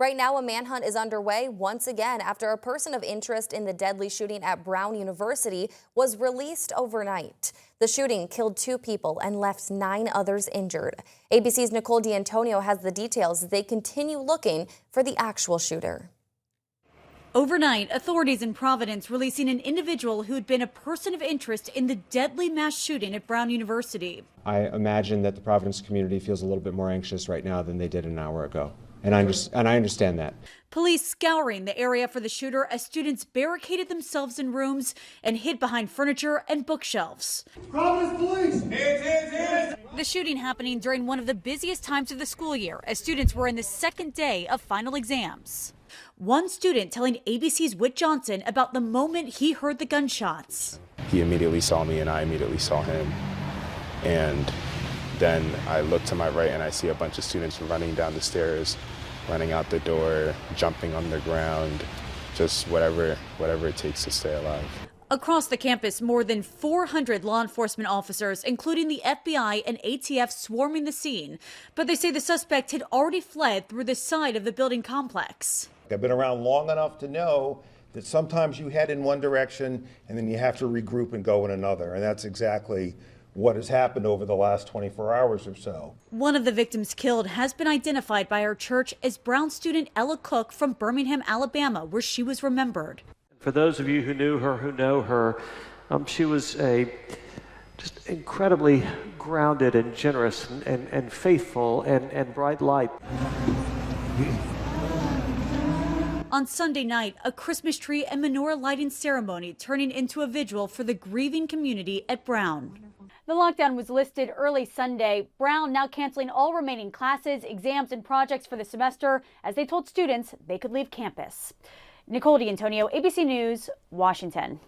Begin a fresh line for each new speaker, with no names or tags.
Right now, a manhunt is underway once again after a person of interest in the deadly shooting at Brown University was released overnight. The shooting killed 2 people and left 9 others injured. ABC's Nicole D'Antonio has the details as they continue looking for the actual shooter.
Overnight, authorities in Providence releasing an individual who had been a person of interest in the deadly mass shooting at Brown University.
I imagine that the Providence community feels a little bit more anxious right now than they did an hour ago. And I understand that.
Police scouring the area for the shooter as students barricaded themselves in rooms and hid behind furniture and bookshelves.
Providence police! Hands!
The shooting happening during one of the busiest times of the school year as students were in the second day of final exams. One student telling ABC's Whit Johnson about the moment he heard the gunshots.
He immediately saw me and I immediately saw him. And then I look to my right and I see a bunch of students running down the stairs, running out the door, jumping on the ground, just whatever it takes to stay alive.
Across the campus, more than 400 law enforcement officers, including the FBI and ATF, swarming the scene. But they say the suspect had already fled through the side of the building complex.
I've been around long enough to know that sometimes you head in one direction and then you have to regroup and go in another. And that's exactly what has happened over the last 24 hours or so.
One of the victims killed has been identified by our church as Brown student Ella Cook from Birmingham, Alabama, where she was remembered.
For those of you who knew her, who know her, she was just incredibly grounded and generous and faithful and bright light.
On Sunday night, a Christmas tree and menorah lighting ceremony turning into a vigil for the grieving community at Brown.
The lockdown was lifted early Sunday. Brown now canceling all remaining classes, exams, and projects for the semester as they told students they could leave campus. Nicole D'Antonio, ABC News, Washington.